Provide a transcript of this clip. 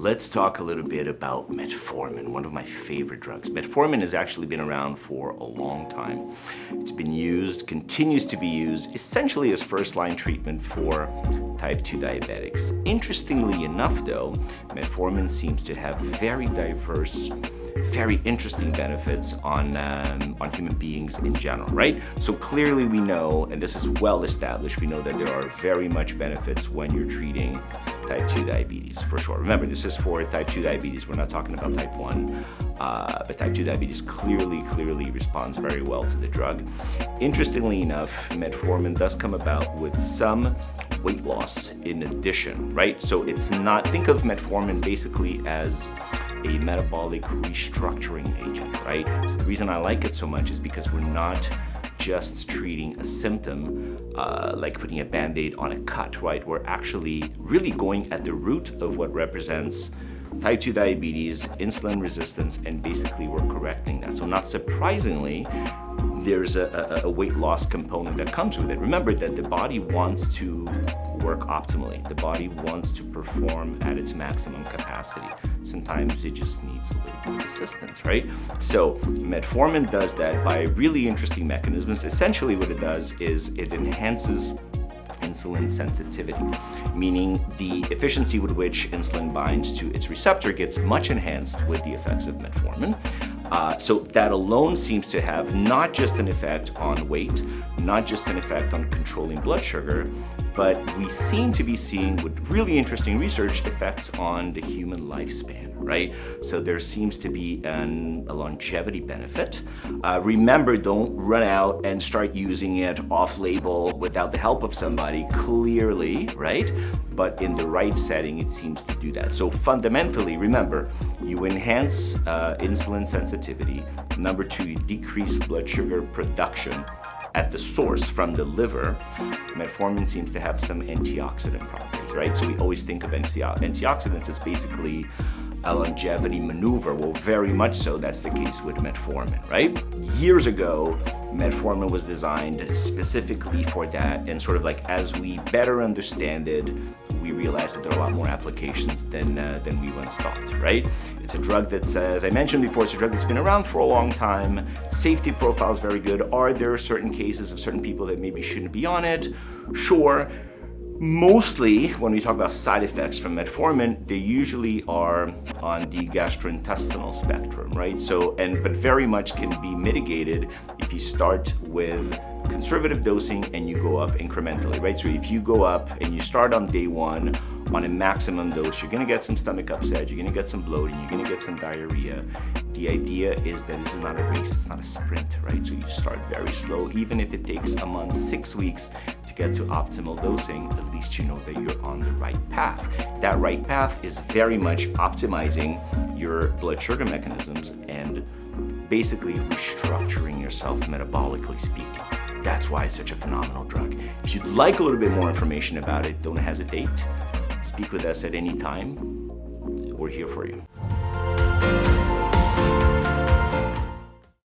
let's talk a little bit about metformin, one of my favorite drugs. Metformin has actually been around for a long time. It's been used, continues to be used, essentially as first-line treatment for type 2 diabetics. Interestingly enough though, metformin seems to have very diverse, very interesting benefits on human beings in general, right? So clearly we know, and this is well established, we know that there are very much benefits when you're treating type 2 diabetes, for sure. Remember, this is for type 2 diabetes. We're not talking about type 1, but type 2 diabetes clearly responds very well to the drug. Interestingly enough, metformin does come about with some weight loss in addition, right? So it's not, think of metformin basically as a metabolic restructuring agent, right? So the reason I like it so much is because we're not just treating a symptom like putting a band-aid on a cut, right? We're actually really going at the root of what represents type 2 diabetes, insulin resistance, and basically we're correcting that. So not surprisingly, there's a weight loss component that comes with it. Remember that the body wants to work optimally. The body wants to perform at its maximum capacity. Sometimes it just needs a little bit of assistance, right? So metformin does that by really interesting mechanisms. Essentially what it does is it enhances insulin sensitivity, meaning the efficiency with which insulin binds to its receptor gets much enhanced with the effects of metformin. So that alone seems to have not just an effect on weight, not just an effect on controlling blood sugar, but we seem to be seeing, with really interesting research, effects on the human lifespan, right? So there seems to be a longevity benefit. Remember, don't run out and start using it off-label without the help of somebody, clearly, right? But in the right setting, it seems to do that. So fundamentally, remember, you enhance insulin sensitivity. Number two, you decrease blood sugar production at the source from the liver. Metformin seems to have some antioxidant properties, right? So we always think of antioxidants as basically a longevity maneuver. Well, very much so, that's the case with metformin, right? Years ago, metformin was designed specifically for that, and sort of like as we better understand it, we realized that there are a lot more applications than we once thought, right? It's a drug that's, as I mentioned before, it's a drug that's been around for a long time. Safety profile is very good. Are there certain cases of certain people that maybe shouldn't be on it? Sure. Mostly, when we talk about side effects from metformin, they usually are on the gastrointestinal spectrum, right? So, but very much can be mitigated if you start with conservative dosing and you go up incrementally, right? So if you go up and you start on day one on a maximum dose, you're gonna get some stomach upset, you're gonna get some bloating, you're gonna get some diarrhea. The idea is that this is not a race, it's not a sprint, right? So you start very slow, even if it takes a month, 6 weeks to get to optimal dosing, at least you know that you're on the right path. That right path is very much optimizing your blood sugar mechanisms and basically restructuring yourself metabolically speaking. That's why it's such a phenomenal drug. If you'd like a little bit more information about it, don't hesitate. Speak with us at any time. We're here for you.